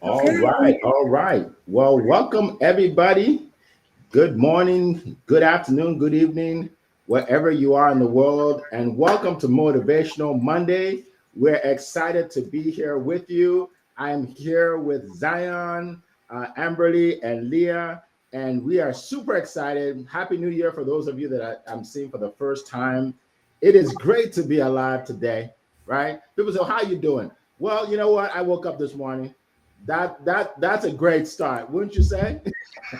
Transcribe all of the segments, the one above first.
All right, all right. Well, welcome everybody. Good morning, good afternoon, good evening, wherever you are in the world, and welcome to Motivational Monday. We're excited to be here with you. I'm here with Zion, Amberly, and Leah, and we are super excited. Happy New Year for those of you that I'm seeing for the first time. It is great to be alive today, right? People say, "How you doing?" Well, you know what? I woke up this morning. That's a great start, wouldn't you say?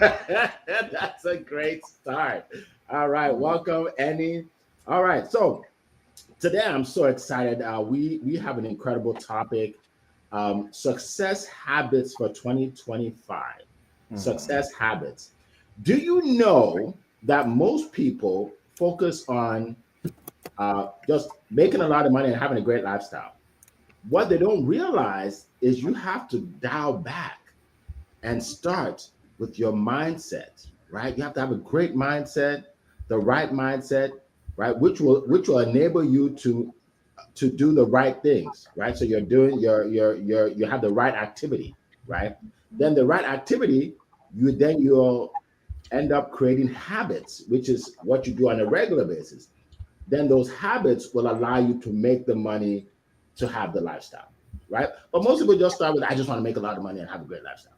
That's a great start. All right, welcome, Annie. All right, so today I'm so excited. We have an incredible topic: success habits for 2025. Mhm. Success habits. Do you know that most people focus on just making a lot of money and having a great lifestyle? What they don't realize is you have to dial back and start with your mindset, right? You have to have a great mindset, the right mindset, right? Which will enable you to do the right things, right? So you're doing you have the right activity, right? Then the right activity, you'll end up creating habits, which is what you do on a regular basis. Then those habits will allow you to make the money to have the lifestyle, right? But most people just start with, I just want to make a lot of money and have a great lifestyle.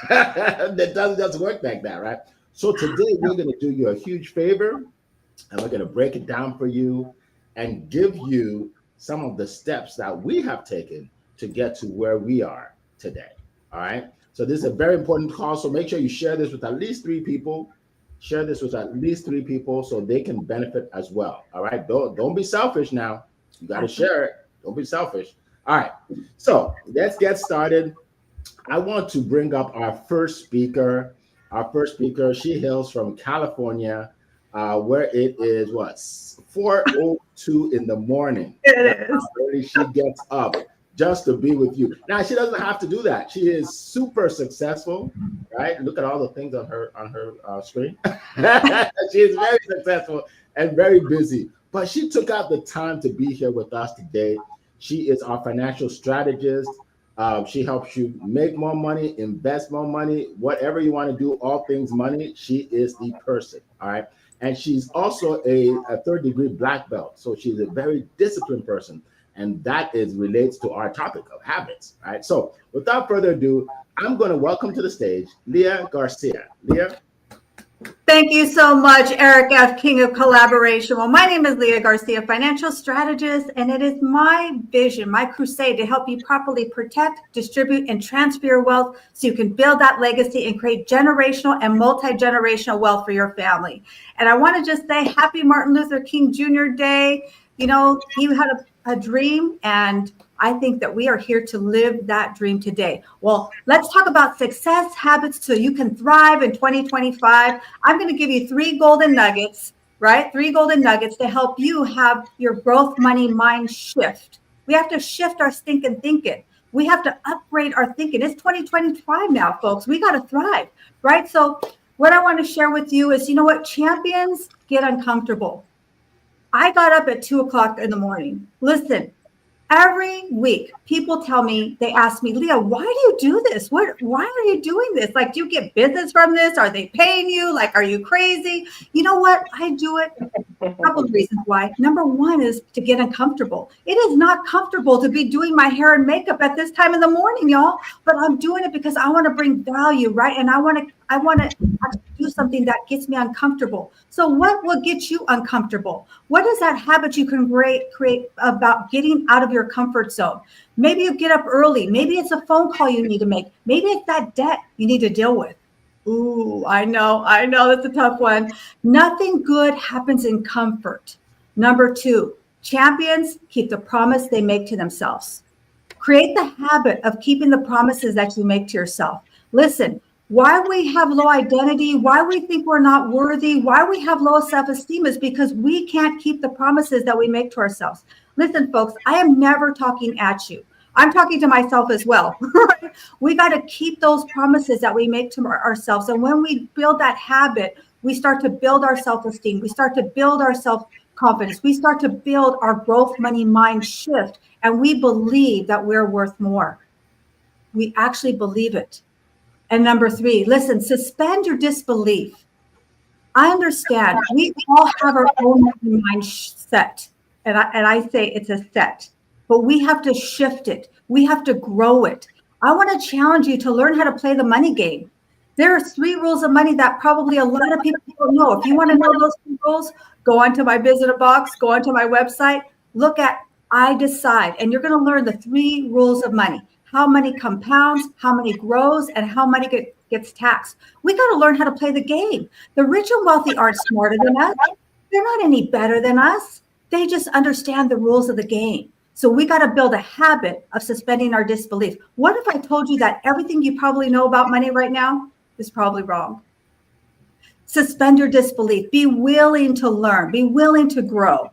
That doesn't just work like that, right? So today we're going to do you a huge favor and we're going to break it down for you and give you some of the steps that we have taken to get to where we are today. All right. So this is a very important call. So make sure you share this with at least three people. Share this with at least three people so they can benefit as well. All right. Don't be selfish now. You got to share it. Don't be selfish. All right. So let's get started. I want to bring up our first speaker. Our first speaker, she hails from California, where it is what 4:02 in the morning. That's It how is. early she gets up just to be with you. Now she doesn't have to do that. She is super successful, right? Look at all the things on her screen. She is very successful and very busy, but she took out the time to be here with us today. She is our financial strategist. She helps you make more money, invest more money, whatever you want to do, all things money. She is the person. All right. And she's also a third degree black belt. So she's a very disciplined person. And that is relates to our topic of habits. All right. So without further ado, I'm going to welcome to the stage Leah Garcia. Leah. Thank you so much, Eric F., King of Collaboration. Well, my name is Leah Garcia, financial strategist, and it is my vision, my crusade to help you properly protect, distribute, and transfer your wealth so you can build that legacy and create generational and multi-generational wealth for your family. And I want to just say happy Martin Luther King Jr. Day. You know, he had a dream, and I think that we are here to live that dream today. Well, let's talk about success habits so you can thrive in 2025. I'm going to give you three golden nuggets, right? Three golden nuggets to help you have your growth money mind shift. We have to shift our stinking thinking. We have to upgrade our thinking. It's 2025 now, folks. We got to thrive, right? So, what I want to share with you is, you know what? Champions get uncomfortable. I got up at 2 o'clock in the morning. Listen, every week, people tell me, they ask me, Leah, why do you do this? Why are you doing this? Like, do you get business from this? Are they paying you? Like, are you crazy? You know what? I do it. Couple of reasons why. Number one is to get uncomfortable. It is not comfortable to be doing my hair and makeup at this time in the morning, y'all. But I'm doing it because I want to bring value, right? And I want to actually do something that gets me uncomfortable. So what will get you uncomfortable? What is that habit you can create about getting out of your comfort zone? Maybe you get up early. Maybe it's a phone call you need to make. Maybe it's that debt you need to deal with. Ooh, I know that's a tough one. Nothing good happens in comfort. Number two, champions keep the promise they make to themselves. Create the habit of keeping the promises that you make to yourself. Listen, why we have low identity, why we think we're not worthy, why we have low self esteem is because we can't keep the promises that we make to ourselves. Listen, folks, I am never talking at you. I'm talking to myself as well. Right? We got to keep those promises that we make to ourselves. And when we build that habit, we start to build our self esteem. We start to build our self confidence. We start to build our growth money mind shift, and we believe that we're worth more. we actually believe it. And number 3, listen, suspend your disbelief. I understand we all have our own mindset. And I say it's a set, but we have to shift it. We have to grow it. I want to challenge you to learn how to play the money game. There are 3 rules of money that probably a lot of people don't know. If you want to know those 3 rules, go onto my visitor box, go onto my website, look at I Decide, and you're going to learn the 3 rules of money. How money compounds, how money grows, and how money gets taxed. We got to learn how to play the game. The rich and wealthy aren't smarter than us. They're not any better than us. They just understand the rules of the game. So we got to build a habit of suspending our disbelief. What if I told you that everything you probably know about money right now is probably wrong? Suspend your disbelief. Be willing to learn. Be willing to grow.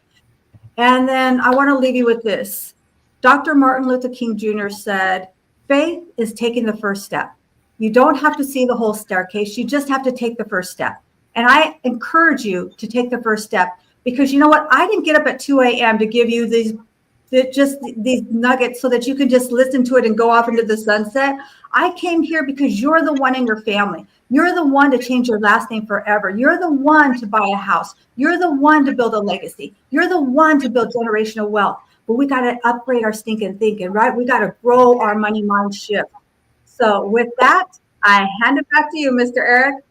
And then I want to leave you with this. Dr. Martin Luther King Jr. said, faith is taking the first step. You don't have to see the whole staircase. You just have to take the first step. And I encourage you to take the first step, because you know what? I didn't get up at 2 a.m. to give you these nuggets so that you can just listen to it and go off into the sunset. I came here because you're the one in your family. You're the one to change your last name forever. You're the one to buy a house. You're the one to build a legacy. You're the one to build generational wealth. But we got to upgrade our stinking thinking, right? We got to grow our money mind shift. So with that, I hand it back to you, Mr. Eric.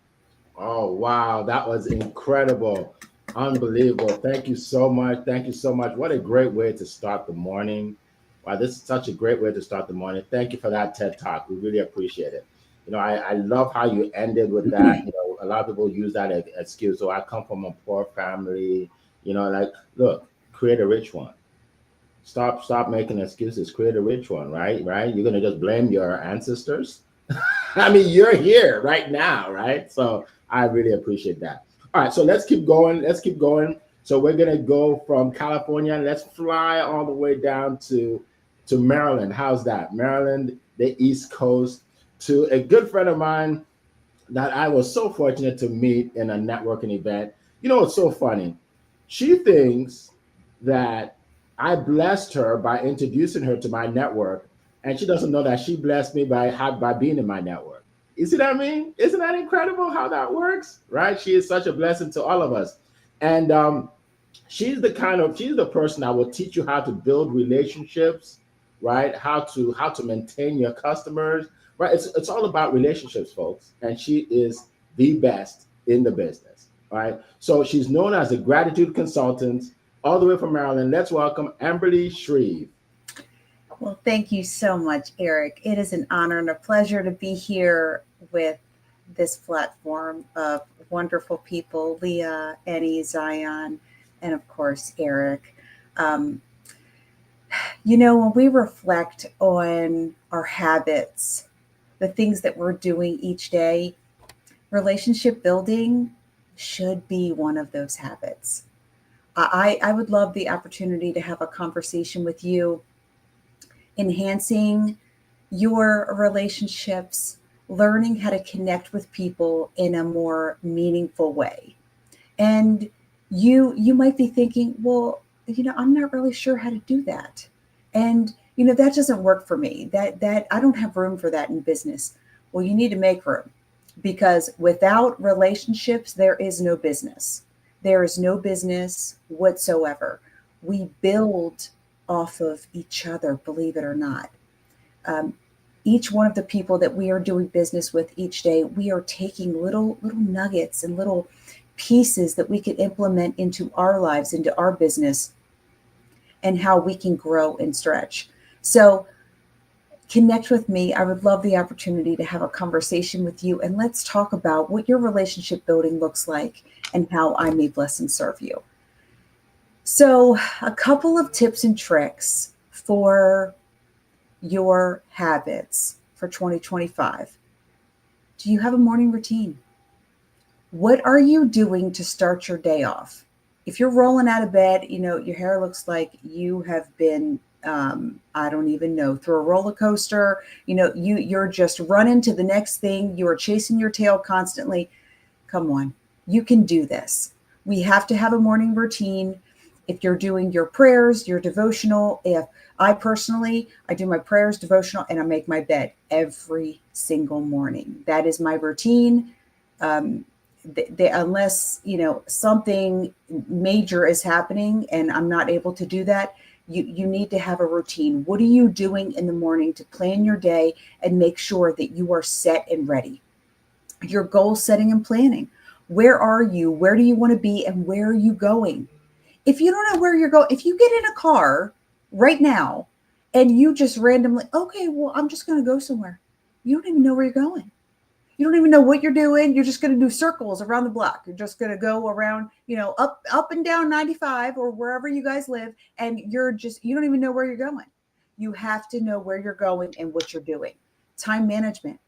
Oh, wow. That was incredible. Unbelievable. Thank you so much. Thank you so much. What a great way to start the morning. Wow, this is such a great way to start the morning. Thank you for that TED Talk. We really appreciate it. You know, I love how you ended with that. You know, a lot of people use that as excuse. So I come from a poor family. You know, like, look, create a rich one. Stop making excuses. Create a rich one, right? You're gonna just blame your ancestors. I mean, you're here right now, right? So I really appreciate that. All right, so let's keep going. So we're gonna go from California. Let's fly all the way down to Maryland. How's that? Maryland, the East Coast, to a good friend of mine that I was so fortunate to meet in a networking event. You know, it's so funny. She thinks that I blessed her by introducing her to my network, and she doesn't know that she blessed me by being in my network. You see what I mean? Isn't that incredible how that works, right? She is such a blessing to all of us. And she's the person that will teach you how to build relationships, right? How to maintain your customers, right? It's all about relationships, folks. And she is the best in the business, right? So she's known as a gratitude consultant, all the way from Maryland. Let's welcome Amberly Shreve. Well, thank you so much, Eric. It is an honor and a pleasure to be here with this platform of wonderful people, Leah, Annie, Zion, and of course, Eric. You know, when we reflect on our habits, the things that we're doing each day, relationship building should be one of those habits. I would love the opportunity to have a conversation with you, enhancing your relationships, learning how to connect with people in a more meaningful way. And you might be thinking, well, you know, I'm not really sure how to do that. And, you know, that doesn't work for me. That I don't have room for that in business. Well, you need to make room, because without relationships, there is no business. There is no business whatsoever. We build off of each other, believe it or not. Each one of the people that we are doing business with each day, we are taking little nuggets and little pieces that we can implement into our lives, into our business, and how we can grow and stretch. So connect with me. I would love the opportunity to have a conversation with you, and let's talk about what your relationship building looks like and how I may bless and serve you. So a couple of tips and tricks for your habits for 2025. Do you have a morning routine? What are you doing to start your day off? If you're rolling out of bed, you know, your hair looks like you have been, I don't even know, through a roller coaster, you know, you're just running to the next thing. You are chasing your tail constantly. Come on, you can do this. We have to have a morning routine. If you're doing your prayers, your devotional, if I personally, I do my prayers, devotional, and I make my bed every single morning. That is my routine. Unless, something major is happening and I'm not able to do that, you need to have a routine. What are you doing in the morning to plan your day and make sure that you are set and ready? Your goal setting and planning. Where are you? Where do you want to be? And where are you going? If you don't know where you're going, if you get in a car right now and you just randomly, okay, well, I'm just going to go somewhere. You don't even know where you're going. You don't even know what you're doing. You're just going to do circles around the block. You're just going to go around, up and down 95 or wherever you guys live. And you don't even know where you're going. You have to know where you're going and what you're doing. Time management.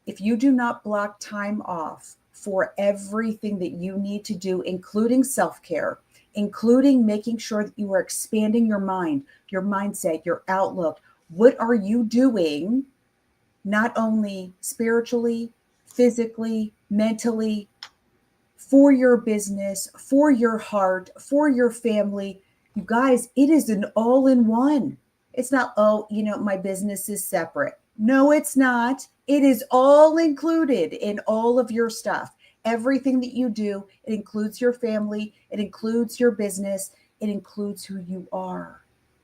If you do not block time off for everything that you need to do, including self-care, including making sure that you are expanding your mind, your mindset, your outlook, what are you doing? Not only spiritually, physically, mentally, for your business, for your heart, for your family. You guys, it is an all-in-one. It's not, my business is separate. No, it's not. It is all included in all of your stuff. Everything that you do, it includes your family, it includes your business, it includes who you are.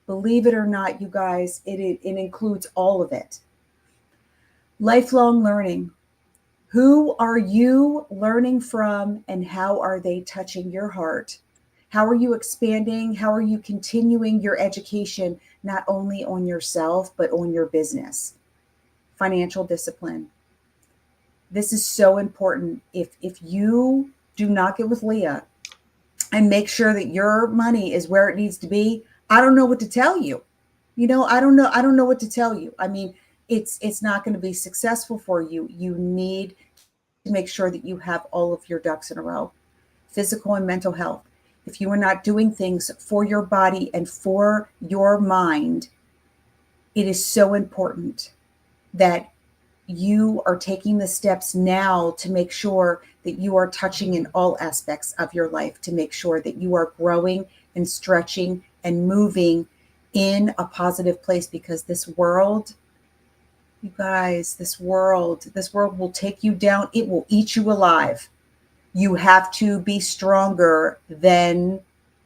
Believe it or not, you guys, it includes all of it. Lifelong learning. Who are you learning from and how are they touching your heart? How are you expanding? How are you continuing your education, not only on yourself, but on your business? Financial discipline. This is so important. If you do not get with Leah and make sure that your money is where it needs to be, I don't know what to tell you. I don't know what to tell you. I mean, it's not going to be successful for you. You need to make sure that you have all of your ducks in a row. Physical and mental health. If you are not doing things for your body and for your mind, it is so important that you are taking the steps now to make sure that you are touching in all aspects of your life, to make sure that you are growing and stretching and moving in a positive place, because this world, you guys, this world will take you down. It will eat you alive. You have to be stronger than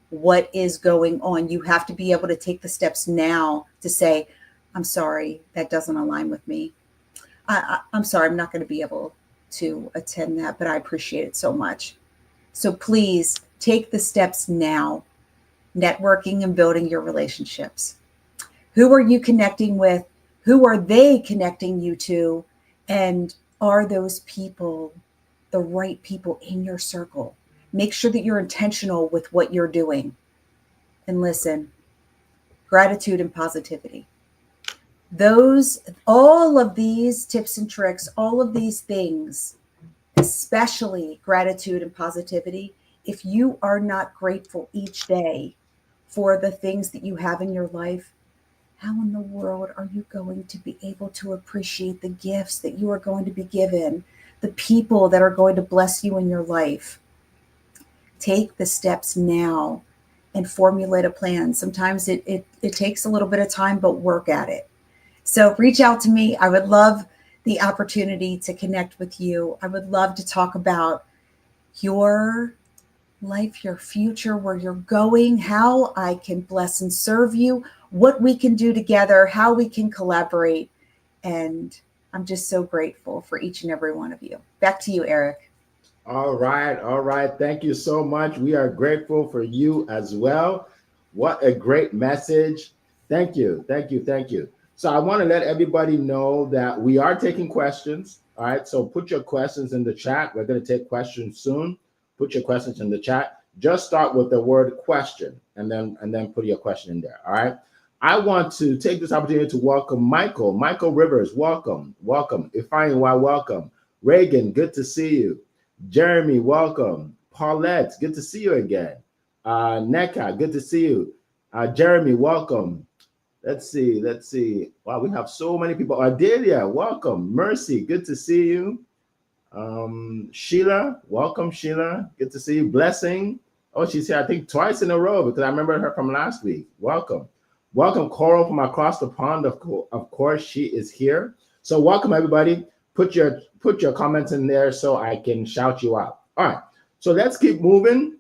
what is going on. You have to be able to take the steps now to say, I'm sorry, that doesn't align with me. I'm sorry, I'm not going to be able to attend that, but I appreciate it so much. So please take the steps now. Networking and building your relationships. Who are you connecting with? Who are they connecting you to? And are those people the right people in your circle? Make sure that you're intentional with what you're doing. And listen, gratitude and positivity. All of these tips and tricks, all of these things, especially gratitude and positivity, if you are not grateful each day for the things that you have in your life, how in the world are you going to be able to appreciate the gifts that you are going to be given, the people that are going to bless you in your life? Take the steps now and formulate a plan. Sometimes it takes a little bit of time, but work at it. So reach out to me. I would love the opportunity to connect with you. I would love to talk about your life, your future, where you're going, how I can bless and serve you, what we can do together, how we can collaborate. And I'm just so grateful for each and every one of you. Back to you, Eric. All right. Thank you so much. We are grateful for you as well. What a great message. Thank you. So I want to let everybody know that we are taking questions. All right. So put your questions in the chat. We're going to take questions soon. Put your questions in the chat. Just start with the word question and then put your question in there. All right. I want to take this opportunity to welcome Michael Rivers. Welcome. Ifeanyiwa, welcome. Reagan, good to see you. Jeremy, welcome. Paulette, good to see you again. Neka, good to see you. Jeremy, welcome. Let's see. Wow, we have so many people. Adelia, welcome. Mercy, good to see you. Sheila, welcome, Sheila. Good to see you. Blessing, Oh, she's here, I think, twice in a row because I remember her from last week. Welcome. Welcome, Coral from across the pond. Of course, she is here. So welcome, everybody. Put your comments in there so I can shout you out. All right. So let's keep moving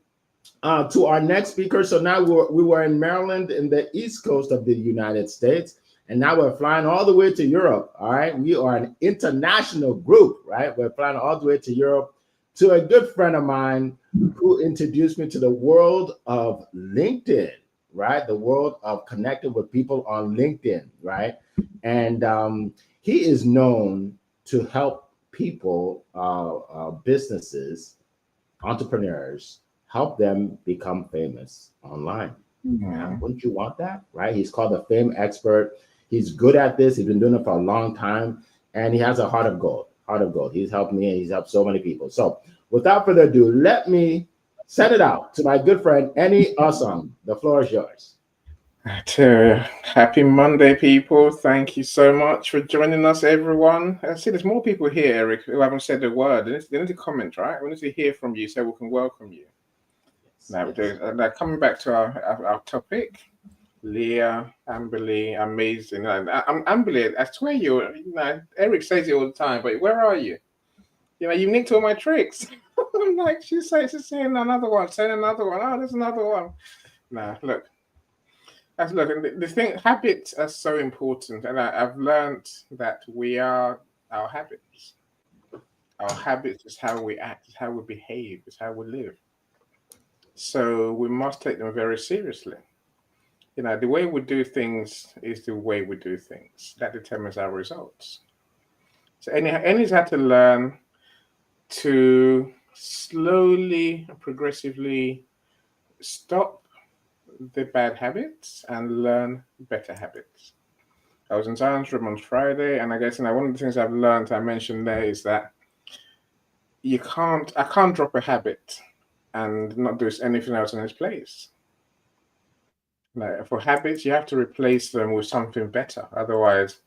to our next speaker. So now we were in Maryland in the East Coast of the United States. And now we're flying all the way to Europe. All right. We are an international group, right? We're flying all the way to Europe to a good friend of mine who introduced me to the world of LinkedIn, right? The world of connecting with people on LinkedIn, right? And he is known to help people, businesses, entrepreneurs, help them become famous online. Yeah, wouldn't you want that, right? He's called the Fame Expert. He's good at this. He's been doing it for a long time, and he has a heart of gold. Heart of gold. He's helped me, and he's helped so many people. So, without further ado, let me send it out to my good friend Eni Osong. The floor is yours. Happy Monday, people. Thank you so much for joining us, everyone. I see there's more people here, Eric, who haven't said a word. They need to comment, right? We need to hear from you so we can welcome you. Now, coming back to our topic, Leah, Amberly, amazing. Amberly, I swear Eric says it all the time, but where are you? You nicked all my tricks. I'm like, she's saying another one, saying another one. Oh, there's another one. Nah, look. The thing, habits are so important, and I've learned that we are our habits. Our habits is how we act, is how we behave, is how we live. So we must take them very seriously. The way we do things is the way we do things. That determines our results. So Eni's had to learn to slowly and progressively stop the bad habits and learn better habits. I was in Zion's room on Friday, and I guess one of the things I've learned, I mentioned there, is that I can't drop a habit and not do anything else in its place. Like, for habits, you have to replace them with something better. Otherwise,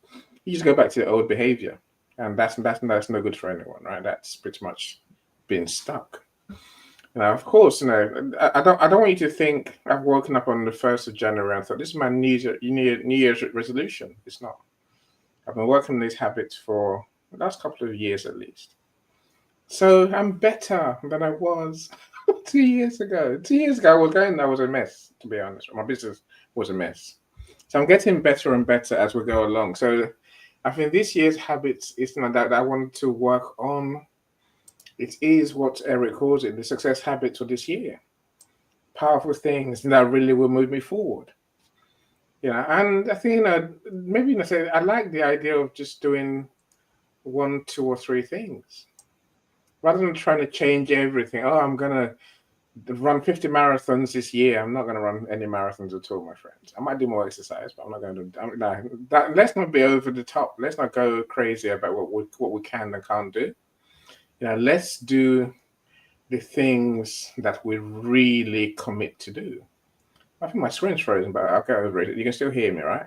you just go back to the old behavior, and that's no good for anyone, right? That's pretty much being stuck. Of course, I don't want you to think I've woken up on the 1st of January and thought this is my New Year's resolution. It's not. I've been working on these habits for the last couple of years at least. So I'm better than I was 2 years ago. 2 years ago, I was a mess, to be honest. My business was a mess. So I'm getting better and better as we go along. So I think this year's habits is that I want to work on. It is what Eric calls it, the success habits of this year. Powerful things that really will move me forward. And I think, maybe say I like the idea of just doing 1, 2, or 3 things. Rather than trying to change everything. Oh, I'm going to run 50 marathons this year. I'm not going to run any marathons at all, my friends. I might do more exercise, but I'm not going to do that. Let's not be over the top. Let's not go crazy about what we can and can't do. Let's do the things that we really commit to do. I think my screen's frozen, but I'll go over it. You can still hear me, right?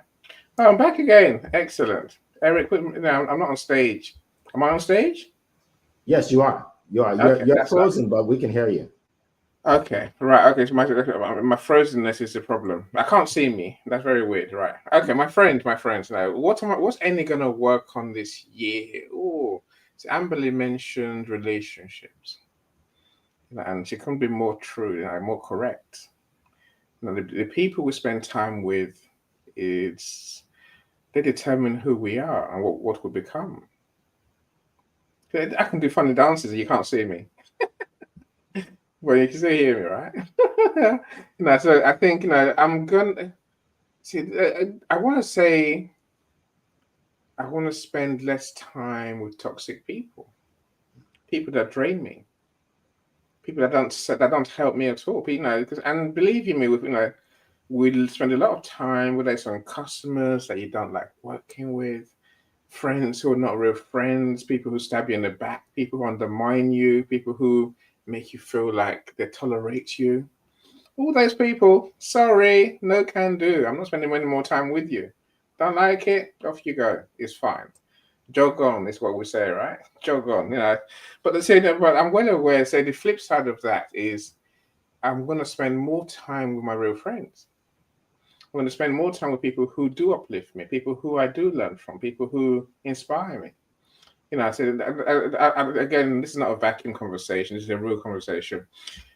Oh, I'm back again. Excellent. Eric, I'm not on stage. Am I on stage? Yes, you are. You're frozen, but we can hear you. Okay, right. Okay, so my frozenness is the problem. I can't see me. That's very weird, right? Okay, my friends. Now, what's Eni gonna work on this year? Oh, so Amberly mentioned relationships, and she couldn't be more true, more correct. The people we spend time with, they determine who we are and what we become. I can do funny dances and you can't see me. Well, you can still hear me, right? So I think, I'm gonna see. I want to spend less time with toxic people that drain me, people that don't help me at all. And believe you me, we'll spend a lot of time with some customers that you don't like working with. Friends who are not real friends, people who stab you in the back, people who undermine you, people who make you feel like they tolerate you. All those people, sorry, no can do. I'm not spending any more time with you. Don't like it, off you go. It's fine. Jog on is what we say, right? Jog on, But I'm well aware, the flip side of that is I'm going to spend more time with my real friends. I'm going to spend more time with people who do uplift me, people who I do learn from, people who inspire me. I said, again, this is not a vacuum conversation. This is a real conversation.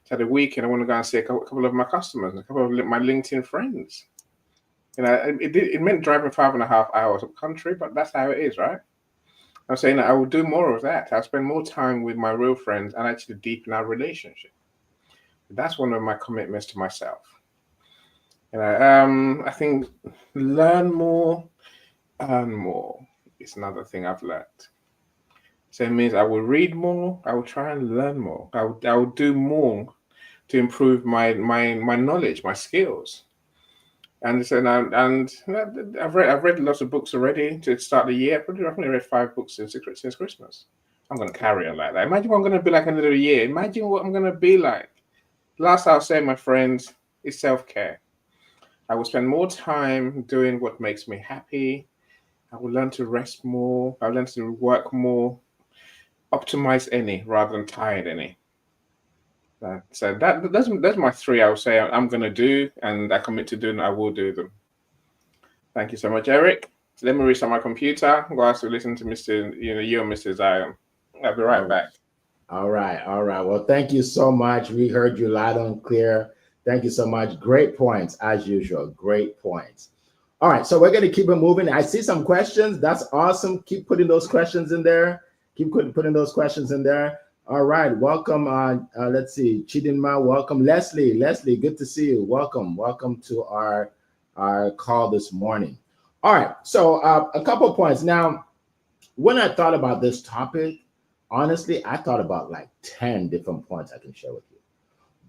So the weekend, I want to go and see a couple of my customers and a couple of my LinkedIn friends. It meant driving 5.5 hours up country, but that's how it is, right? I'm saying that I will do more of that. I'll spend more time with my real friends and actually deepen our relationship. That's one of my commitments to myself. I think learn more, earn more is another thing I've learned. So it means I will read more. I will try and learn more. I will do more to improve my knowledge, my skills. And so I've read lots of books already to start the year. I've only read 5 books since Christmas. I'm going to carry on like that. Imagine what I'm going to be like in another year. Imagine what I'm going to be like. Last I'll say, my friends, is self-care. I will spend more time doing what makes me happy. I will learn to rest more. I'll learn to work more. Optimize any rather than tired any. So that's my 3 I would say I'm going to do, and I commit to doing. I will do them. Thank you so much, Eric. So let me restart my computer whilst we listen to you and Mr. Zion. I'll be right back. All right. Well, thank you so much. We heard you loud and clear. Thank you so much. Great points as usual. Great points. All right, so we're going to keep it moving. I see some questions. That's awesome. Keep putting those questions in there. Putting those questions in there. All right, welcome. Let's see, Chidinma, welcome. Leslie, good to see you. Welcome to our call this morning. All right, so a couple of points. Now, when I thought about this topic, honestly, I thought about like 10 different points I can share with you.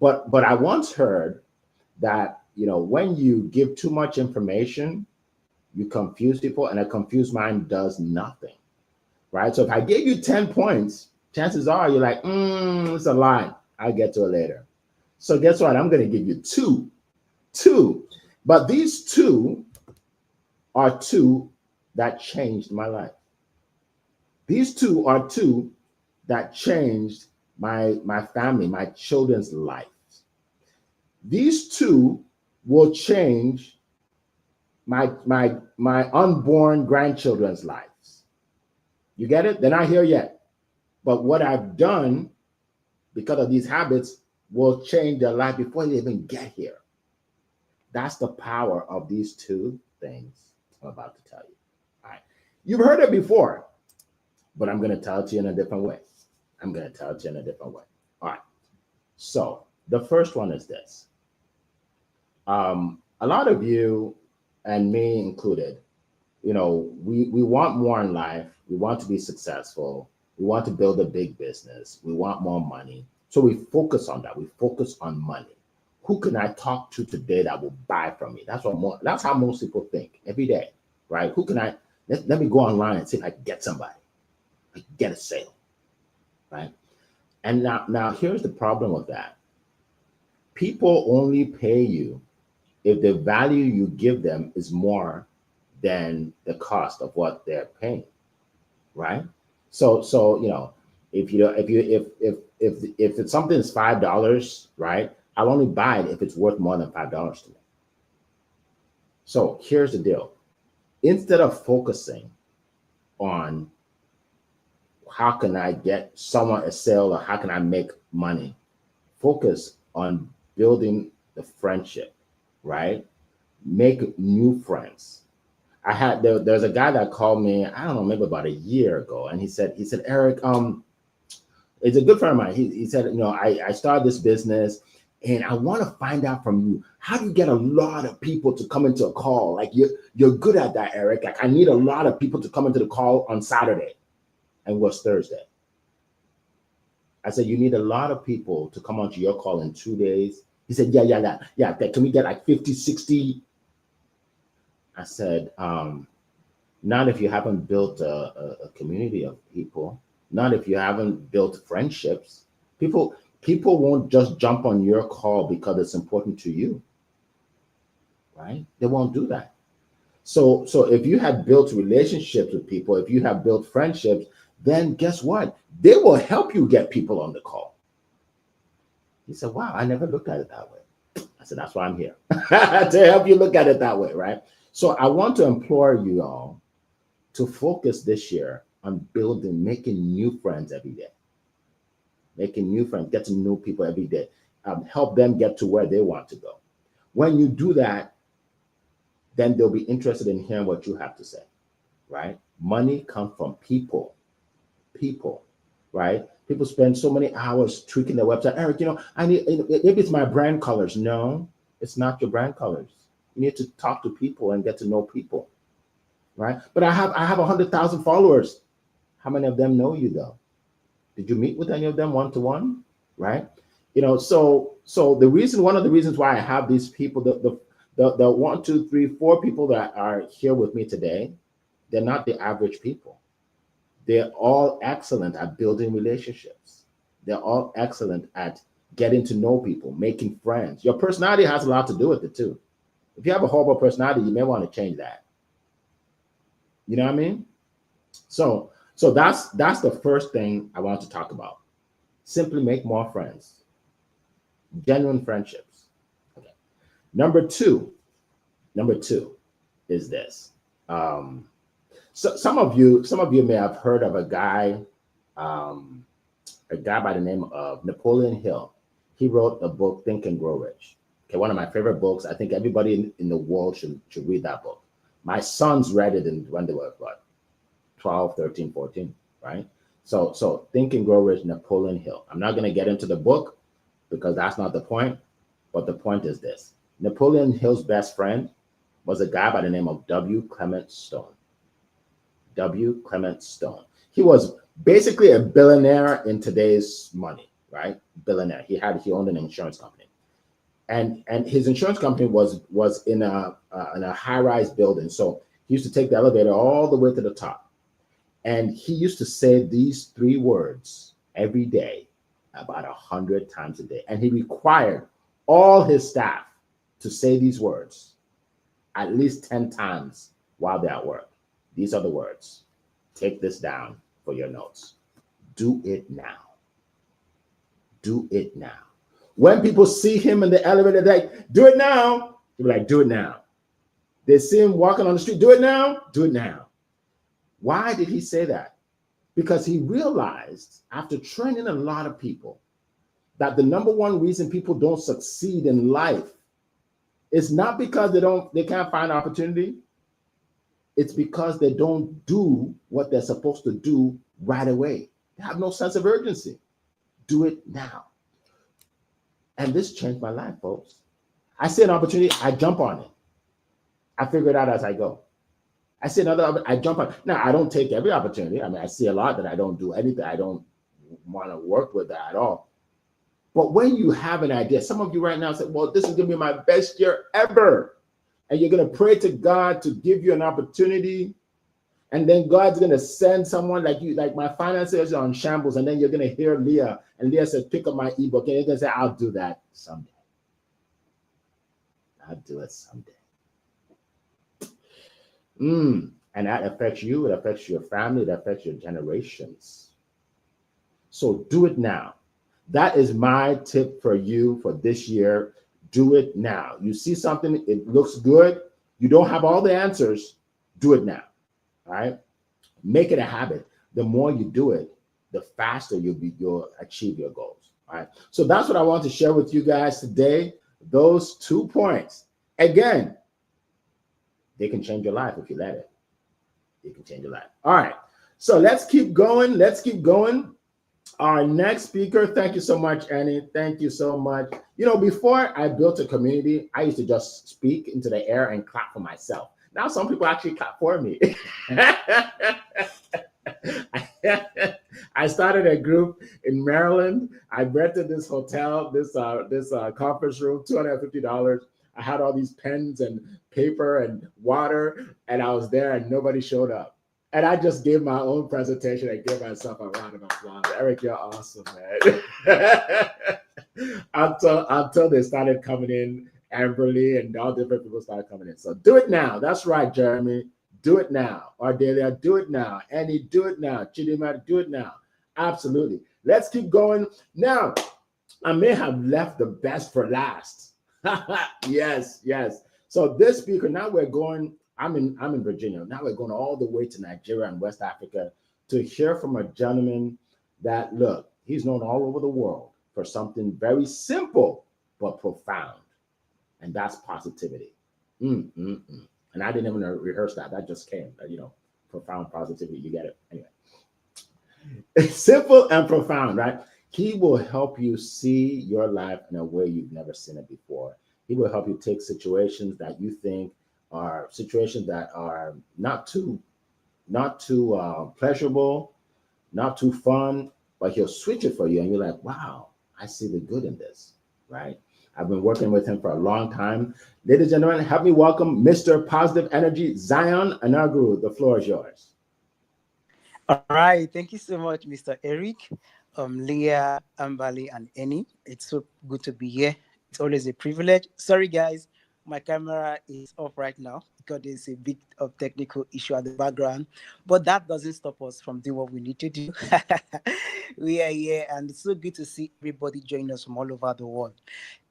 But I once heard that, when you give too much information, you confuse people, and a confused mind does nothing. Right? So if I gave you 10 points, chances are you're like, it's a lie. I'll get to it later. So guess what? I'm going to give you two. But these 2 are 2 that changed my life. These 2 are 2 that changed my family, my children's lives. These 2 will change my unborn grandchildren's lives. You get it? They're not here yet. But what I've done because of these habits will change their life before they even get here. That's the power of these 2 things I'm about to tell you. All right. You've heard it before, but I'm going to tell it to you in a different way. All right. So the first one is this. A lot of you, and me included, we want more in life. We want to be successful. We want to build a big business. We want more money. So we focus on that. We focus on money. Who can I talk to today that will buy from me? That's how most people think every day, right? Let me go online and see if I can get somebody. I can get a sale, right? And now here's the problem with that. People only pay you if the value you give them is more than the cost of what they're paying, right? So if it's something is $5, right? I'll only buy it if it's worth more than $5 to me. So here's the deal. Instead of focusing on how can I get someone a sale or how can I make money, focus on building the friendship, right? Make new friends. There's a guy that called me, I don't know, maybe about a year ago, and he said, Eric, it's a good friend of mine. He said, I started this business and I want to find out from you, how do you get a lot of people to come into a call? Like you're good at that, Eric. Like I need a lot of people to come into the call on Saturday. And it was Thursday. I said, you need a lot of people to come onto your call in 2 days. He said, yeah. Can we get like 50, 60? I said, not if you haven't built a community of people, not if you haven't built friendships. People won't just jump on your call because it's important to you, right? They won't do that. So if you have built relationships with people, if you have built friendships, then guess what? They will help you get people on the call. He said, wow, I never looked at it that way. I said, that's why I'm here, to help you look at it that way, right? So I want to implore you all to focus this year on making new friends every day. Making new friends, get to know people every day. Help them get to where they want to go. When you do that, then they'll be interested in hearing what you have to say, right? Money comes from people, right? People spend so many hours tweaking their website. Eric, maybe it's my brand colors. No, it's not your brand colors. You need to talk to people and get to know people, right? But I have 100,000 followers. How many of them know you though? Did you meet with any of them one-to-one, right? So one of the reasons why I have these people, the 1, 2, 3, 4 people that are here with me today, they're not the average people. They're all excellent at building relationships. They're all excellent at getting to know people, making friends. Your personality has a lot to do with it too. If you have a horrible personality, you may want to change that. You know what I mean? So that's the first thing I want to talk about. Simply make more friends. Genuine friendships. Okay. Number two is this. So some of you may have heard of a guy by the name of Napoleon Hill. He wrote a book, Think and Grow Rich. Okay, one of my favorite books. I think everybody in the world should read that book. My sons read it when they were 12, 13, 14, right? So Think and Grow Rich, Napoleon Hill. I'm not going to get into the book because that's not the point, but the point is this. Napoleon Hill's best friend was a guy by the name of W. Clement Stone. W. Clement Stone. He was basically a billionaire in today's money, right? Billionaire. He owned an insurance company. And his insurance company was in a high-rise building. So he used to take the elevator all the way to the top. And he used to say these 3 words every day, about 100 times a day. And he required all his staff to say these words at least 10 times while they're at work. These are the words. Take this down for your notes. Do it now. Do it now. When people see him in the elevator, they're like, do it now. They're like, do it now. They see him walking on the street, do it now, do it now. Why did he say that? Because he realized after training a lot of people that the number one reason people don't succeed in life is not because they can't find opportunity. It's because they don't do what they're supposed to do right away. They have no sense of urgency. Do it now. And this changed my life, folks. I see an opportunity, I jump on it. I figure it out as I go. I see another, I jump on. Now, I don't take every opportunity. I mean, I see a lot that I don't do anything. I don't want to work with that at all. But when you have an idea, some of you right now say, well, this is going to be my best year ever. And you're going to pray to God to give you an opportunity. And then God's going to send someone like you, like my finances are on shambles. And then you're going to hear Leah. And Leah says, pick up my ebook. And you're going to say, I'll do that someday. I'll do it someday. And that affects you. It affects your family. It affects your generations. So do it now. That is my tip for you for this year. Do it now. You see something, it looks good. You don't have all the answers. Do it now. All right. Make it a habit. The more you do it, the faster you'll achieve your goals. All right. So that's what I want to share with you guys today. Those 2 points. Again, they can change your life if you let it. It can change your life. All right. So let's keep going. Let's keep going. Our next speaker, thank you so much, Annie. Thank you so much. You know, before I built a community, I used to just speak into the air and clap for myself. Now some people actually clap for me. I started a group in Maryland. I rented this hotel, this conference room, $250. I had all these pens and paper and water, and I was there and nobody showed up. And I just gave my own presentation and gave myself a round of applause. Eric, you're awesome, man. until they started coming in, Amberly and all different people started coming in. So do it now. That's right, Jeremy. Do it now. Ardelia, do it now. Annie, do it now. Chidima, do it now. Absolutely. Let's keep going. Now, I may have left the best for last. Yes, yes. So this speaker, now we're going, I'm in Virginia. Now we're going all the way to Nigeria and West Africa to hear from a gentleman that, look, he's known all over the world for something very simple but profound, and that's positivity. And I didn't even rehearse that. That just came. Profound positivity. You get it. Anyway, it's simple and profound, right? He will help you see your life in a way you've never seen it before. He will help you take situations that you think are situations that are not too pleasurable, not too fun, but he'll switch it for you, and you're like, wow, I see the good in this, right? I've been working with him for a long time. Ladies and gentlemen, help me welcome Mr. Positive Energy, Zion Anaguru. The floor is yours. All right. Thank you so much, Mr. Eric, Leah, Ambali, and Annie. It's so good to be here. It's always a privilege. Sorry, guys. My camera is off right now because there's a bit of technical issue at the background, but that doesn't stop us from doing what we need to do. We are here, and it's so good to see everybody join us from all over the world.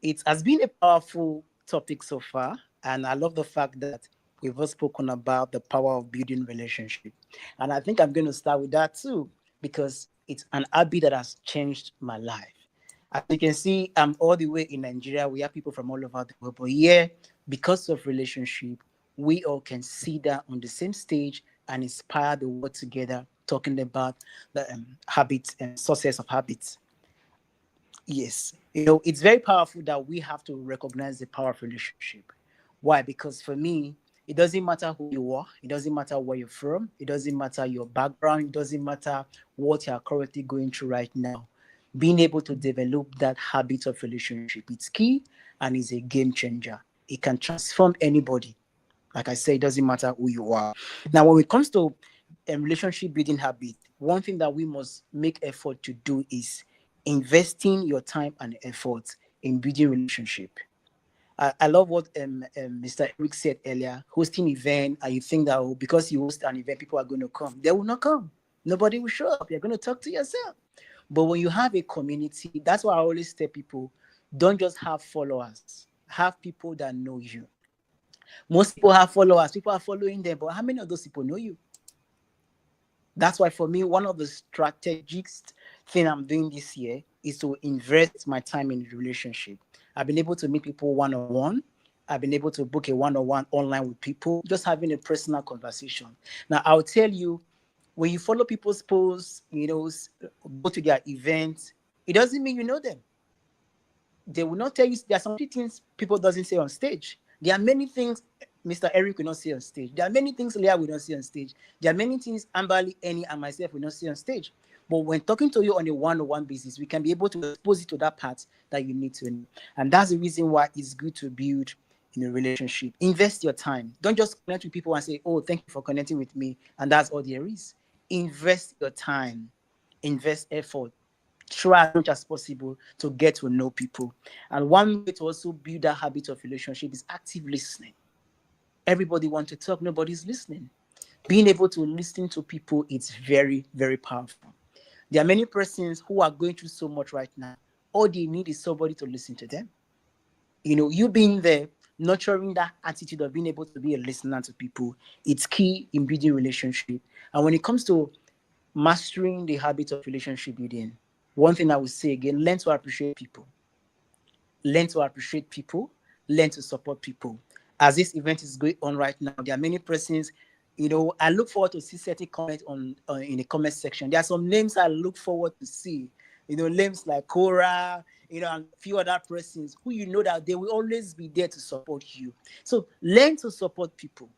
It has been a powerful topic so far, and I love the fact that we've all spoken about the power of building relationship. And I think I'm going to start with that too, because it's an habit that has changed my life. As you can see, I'm all the way in Nigeria. We have people from all over the world. But here, because of relationship, we all can sit down on the same stage and inspire the world together, talking about the habits and success of habits. Yes, it's very powerful that we have to recognize the power of relationship. Why? Because for me, it doesn't matter who you are. It doesn't matter where you're from. It doesn't matter your background. It doesn't matter what you're currently going through right now. Being able to develop that habit of relationship, it's key and is a game changer. It can transform anybody. Like I said, it doesn't matter who you are. Now, when it comes to relationship building habit, one thing that we must make effort to do is investing your time and effort in building relationship. I love what Mr. Eric said earlier, hosting event, and you think that because you host an event, people are going to come. They will not come. Nobody will show up. You're going to talk to yourself. But when you have a community, that's why I always tell people, don't just have followers. Have people that know you. Most people have followers. People are following them. But how many of those people know you? That's why for me, one of the strategic thing I'm doing this year is to invest my time in the relationship. I've been able to meet people one-on-one. I've been able to book a one-on-one online with people, just having a personal conversation. Now, I'll tell you, when you follow people's posts, go to their events, it doesn't mean you know them. They will not tell you. There are some things people doesn't say on stage. There are many things Mr. Eric will not see on stage. There are many things Leah will not see on stage. There are many things Ambali, Annie, and myself will not see on stage. But when talking to you on a one-on-one basis, we can be able to expose you to that part that you need to know. And that's the reason why it's good to build in a relationship. Invest your time. Don't just connect with people and say, oh, thank you for connecting with me. And that's all there is. Invest your time. Invest effort. Try as much as possible to get to know people. And one way to also build that habit of relationship is active listening. Everybody wants to talk. Nobody's listening. Being able to listen to people, it's very, very powerful. There are many persons who are going through so much right now. All they need is somebody to listen to them. You being there, nurturing that attitude of being able to be a listener to people, it's key in building relationship. And when it comes to mastering the habit of relationship building, one thing I would say again, learn to appreciate people. Learn to appreciate people. Learn to support people. As this event is going on right now, there are many persons. I look forward to see certain comments in the comment section. There are some names I look forward to see. Names like Cora, and a few other persons who that they will always be there to support you. So learn to support people.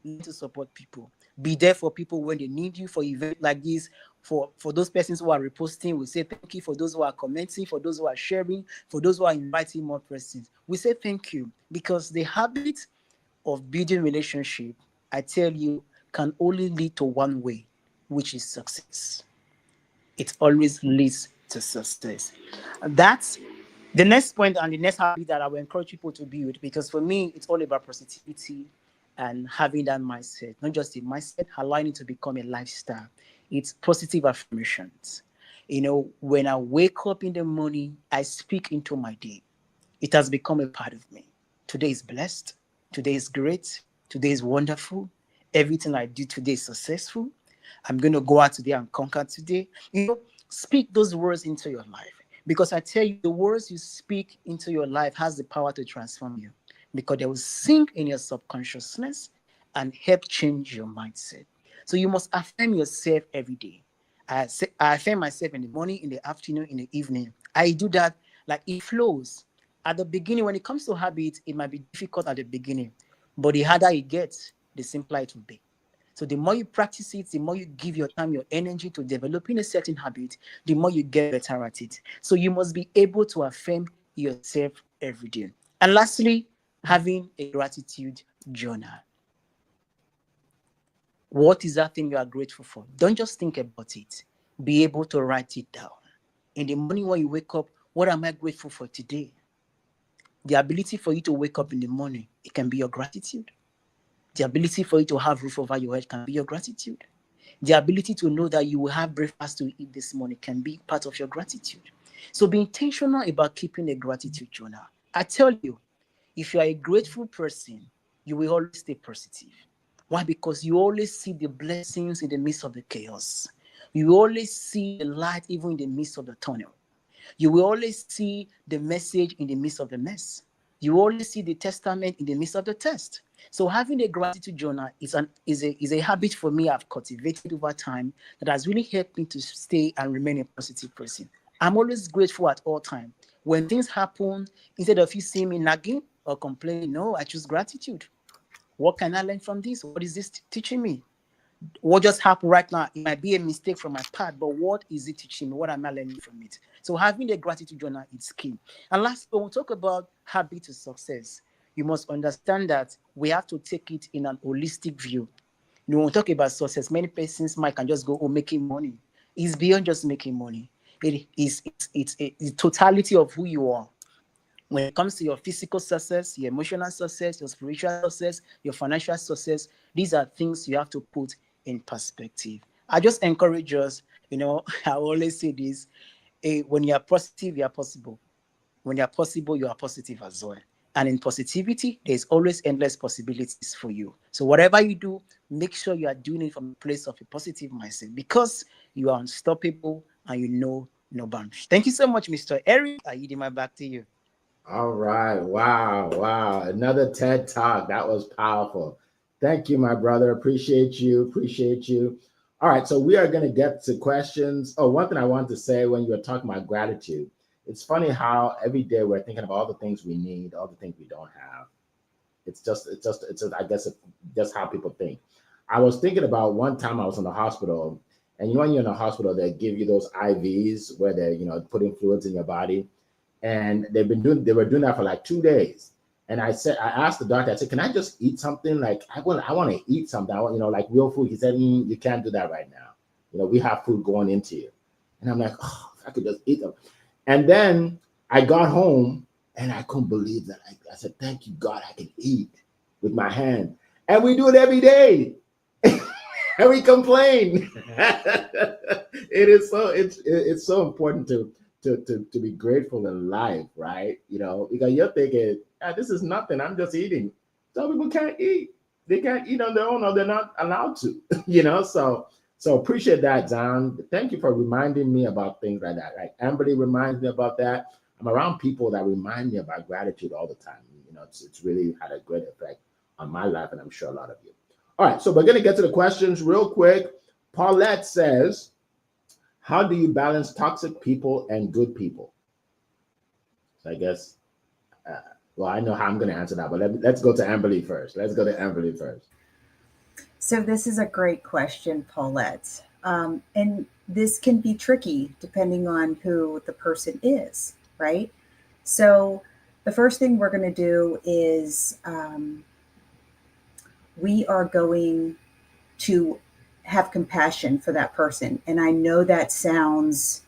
Learn to support people. Be there for people when they need you for events like this. For those persons who are reposting, we say thank you. For those who are commenting, for those who are sharing, for those who are inviting more persons, we say thank you, because the habit of building relationship, I tell you, can only lead to one way, which is success. It always leads to success. And that's the next point and the next habit that I will encourage people to build, because for me, it's all about positivity and having that mindset, not just a mindset, allowing it to become a lifestyle. It's positive affirmations. When I wake up in the morning, I speak into my day. It has become a part of me. Today is blessed. Today is great. Today is wonderful. Everything I do today is successful. I'm going to go out today and conquer today. Speak those words into your life. Because I tell you, the words you speak into your life has the power to transform you. Because they will sink in your subconsciousness and help change your mindset. So you must affirm yourself every day. I affirm myself in the morning, in the afternoon, in the evening. I do that like it flows. At the beginning, when it comes to habits, it might be difficult at the beginning. But the harder it gets, the simpler it will be. So the more you practice it, the more you give your time, your energy to developing a certain habit, the more you get better at it. So you must be able to affirm yourself every day. And lastly, having a gratitude journal. What is that thing you are grateful for? Don't just think about it. Be able to write it down. In the morning when you wake up, what am I grateful for today? The ability for you to wake up in the morning, it can be your gratitude. The ability for you to have roof over your head can be your gratitude. The ability to know that you will have breakfast to eat this morning can be part of your gratitude. So be intentional about keeping a gratitude journal. I tell you, if you are a grateful person, you will always stay positive. Why? Because you always see the blessings in the midst of the chaos. You always see the light even in the midst of the tunnel. You will always see the message in the midst of the mess. You always see the testament in the midst of the test. So having a gratitude journal is a habit for me I've cultivated over time that has really helped me to stay and remain a positive person. I'm always grateful at all times. When things happen, instead of you seeing me nagging or complaining, no, I choose gratitude. What can I learn from this? What is this teaching me? What just happened right now? It might be a mistake from my part, but what is it teaching me? What am I learning from it? So having a gratitude journal is key. And last, when we talk about habit to success, you must understand that we have to take it in an holistic view. When we talk about success, many persons might can just go, oh, making money. It's beyond just making money. It's the totality of who you are. When it comes to your physical success, your emotional success, your spiritual success, your financial success, these are things you have to put in perspective. I just encourage us, I always say this, when you are positive, you are possible. When you are possible, you are positive as well. And in positivity, there's always endless possibilities for you. So whatever you do, make sure you are doing it from a place of a positive mindset because you are unstoppable and you know no boundaries. Thank you so much, Mr. Eric. I yield my back to you. All right. Wow. Another TED Talk. That was powerful. Thank you, my brother. Appreciate you. All right. So we are going to get to questions. Oh, one thing I wanted to say when you were talking about gratitude, it's funny how every day we're thinking of all the things we need, all the things we don't have. It's just I guess it's just how people think. I was thinking about one time I was in the hospital, and when you're in the hospital, they give you those IVs where they're, putting fluids in your body. And they were doing that for like 2 days. And I asked the doctor, I said, can I just eat something? Like, I want to eat something, like real food. He said, you can't do that right now. We have food going into you. And I'm like, oh, if I could just eat them. And then I got home and I couldn't believe that. I said, thank you, God, I can eat with my hand. And we do it every day. And we complain. It's so important to be grateful in life, right? Because you're thinking, this is nothing. I'm just eating. Some people can't eat. They can't eat on their own, or they're not allowed to. So appreciate that, John. Thank you for reminding me about things like that. Like Amberly reminds me about that. I'm around people that remind me about gratitude all the time. It's really had a great effect on my life, and I'm sure a lot of you. All right, so we're going to get to the questions real quick. Paulette says, how do you balance toxic people and good people? So I guess, I know how I'm going to answer that, but let's go to Amberly first. So this is a great question, Paulette. And this can be tricky depending on who the person is, right? So the first thing we're going to do is we are going to have compassion for that person. And I know that sounds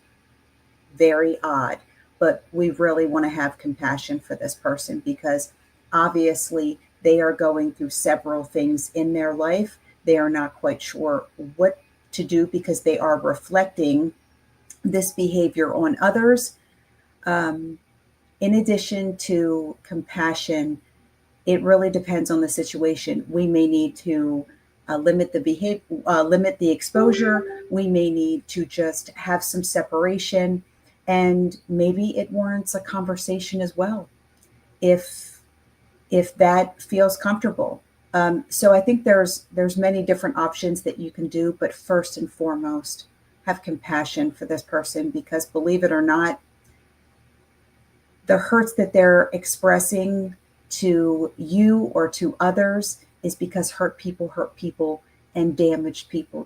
very odd, but we really want to have compassion for this person because obviously they are going through several things in their life. They are not quite sure what to do because they are reflecting this behavior on others. In addition to compassion, it really depends on the situation. We may need to limit the behavior, limit the exposure. We may need to just have some separation, and maybe it warrants a conversation as well, if that feels comfortable. So I think there's many different options that you can do, but first and foremost, have compassion for this person, because believe it or not, the hurts that they're expressing to you or to others is because hurt people and damaged people.